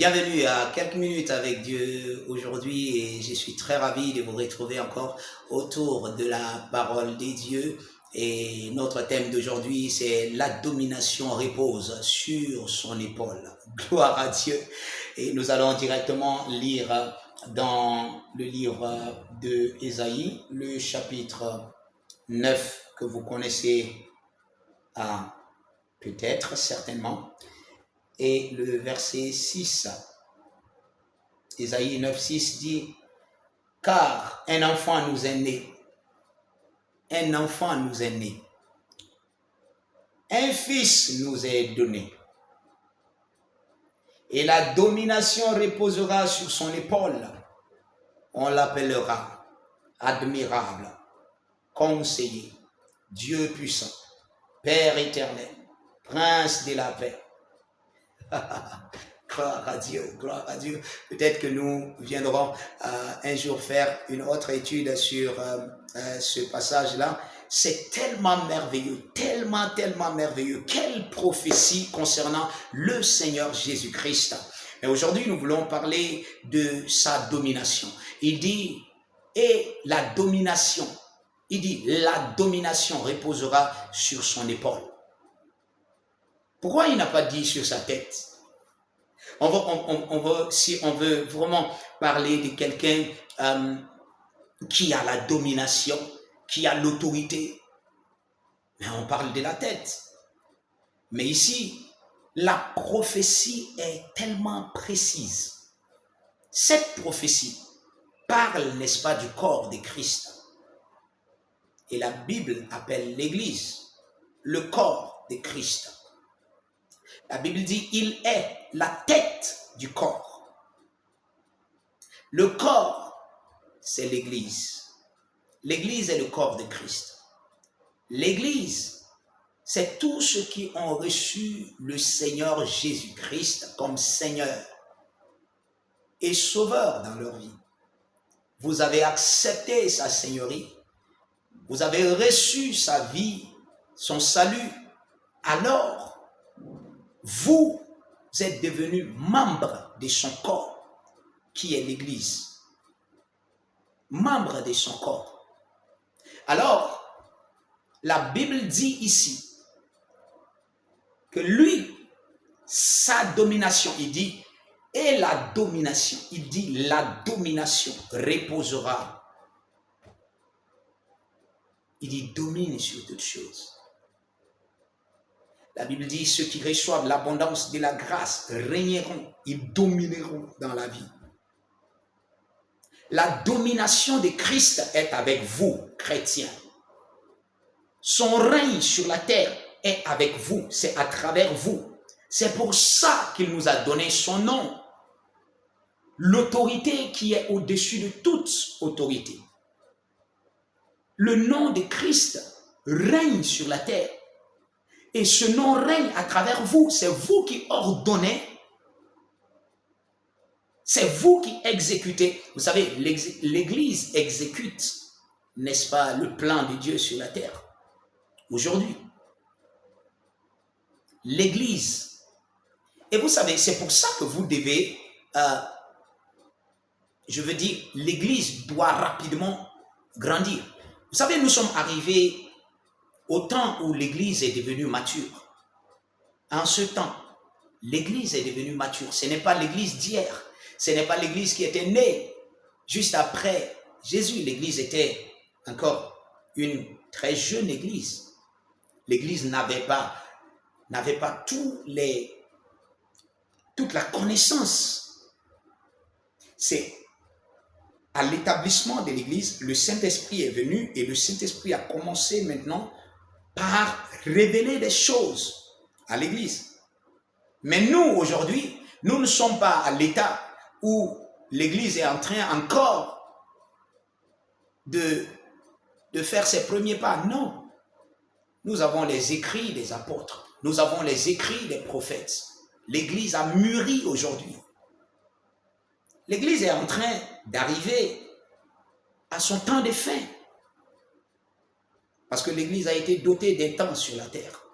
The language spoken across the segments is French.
Bienvenue à quelques minutes avec Dieu aujourd'hui et je suis très ravi de vous retrouver encore autour de la parole des dieux. Et notre thème d'aujourd'hui, c'est la domination repose sur son épaule. Gloire à Dieu. Et nous allons directement lire dans le livre de Ésaïe, le chapitre 9 que vous connaissez peut-être, certainement, et le verset 6. Ésaïe 9, 6 dit, « Car un enfant nous est né, un enfant nous est né, un fils nous est donné, et la domination reposera sur son épaule. On l'appellera admirable, conseiller, Dieu puissant, Père éternel, Prince de la paix. » Gloire à Dieu, gloire à Dieu. Peut-être que nous viendrons un jour faire une autre étude sur ce passage-là. C'est tellement merveilleux, tellement merveilleux. Quelle prophétie concernant le Seigneur Jésus-Christ. Mais aujourd'hui, nous voulons parler de sa domination. Il dit, et la domination, il dit, la domination reposera sur son épaule. Pourquoi il n'a pas dit sur sa tête? Si on veut vraiment parler de quelqu'un qui a la domination, qui a l'autorité, mais on parle de la tête. Mais ici, la prophétie est tellement précise. Cette prophétie parle, n'est-ce pas, du corps de Christ. Et la Bible appelle l'Église le corps de Christ. La Bible dit, il est la tête du corps. Le corps, c'est l'Église. L'Église est le corps de Christ. L'Église, c'est tous ceux qui ont reçu le Seigneur Jésus-Christ comme Seigneur et Sauveur dans leur vie. Vous avez accepté sa Seigneurie. Vous avez reçu sa vie, son salut. Alors, vous êtes devenus membres de son corps, qui est l'Église. Membres de son corps. Alors, la Bible dit ici que lui, sa domination, il dit, et la domination, il dit, la domination reposera. Il dit, domine sur toutes choses. La Bible dit, ceux qui reçoivent l'abondance de la grâce régneront, ils domineront dans la vie. La domination de Christ est avec vous, chrétiens. Son règne sur la terre est avec vous, c'est à travers vous. C'est pour ça qu'il nous a donné son nom. L'autorité qui est au-dessus de toute autorité. Le nom de Christ règne sur la terre. Et ce nom règne à travers vous. C'est vous qui ordonnez. C'est vous qui exécutez. Vous savez, l'Église exécute, n'est-ce pas, le plan de Dieu sur la terre. Aujourd'hui. L'Église. Et vous savez, c'est pour ça que vous devez, je veux dire, l'Église doit rapidement grandir. Vous savez, nous sommes arrivés au temps où l'Église est devenue mature. En ce temps, l'Église est devenue mature. Ce n'est pas l'Église d'hier. Ce n'est pas l'Église qui était née juste après Jésus. L'Église était encore une très jeune Église. L'Église n'avait pas toute la connaissance. C'est à l'établissement de l'Église, le Saint-Esprit est venu et le Saint-Esprit a commencé maintenant par révéler des choses à l'Église. Mais nous, aujourd'hui, nous ne sommes pas à l'état où l'Église est en train encore de faire ses premiers pas. Non. Nous avons les écrits des apôtres. Nous avons les écrits des prophètes. L'Église a mûri aujourd'hui. L'Église est en train d'arriver à son temps de fin. Parce que l'Église a été dotée d'un temps sur la terre.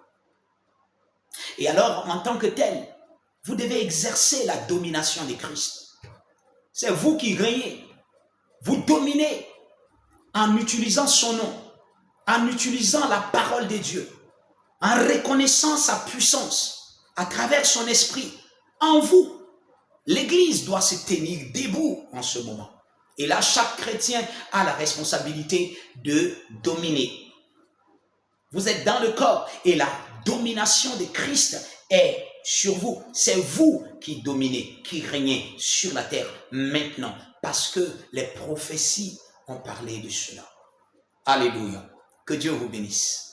Et alors, en tant que telle, Vous devez exercer la domination de Christ. C'est vous qui régnez. Vous dominez en utilisant son nom, en utilisant la parole de Dieu, en reconnaissant sa puissance à travers son esprit en vous. L'Église doit se tenir debout en ce moment. Et là, chaque chrétien a la responsabilité de dominer. Vous êtes dans le corps et la domination de Christ est sur vous. C'est vous qui dominez, qui régnez sur la terre maintenant. Parce que les prophéties ont parlé de cela. Alléluia. Que Dieu vous bénisse.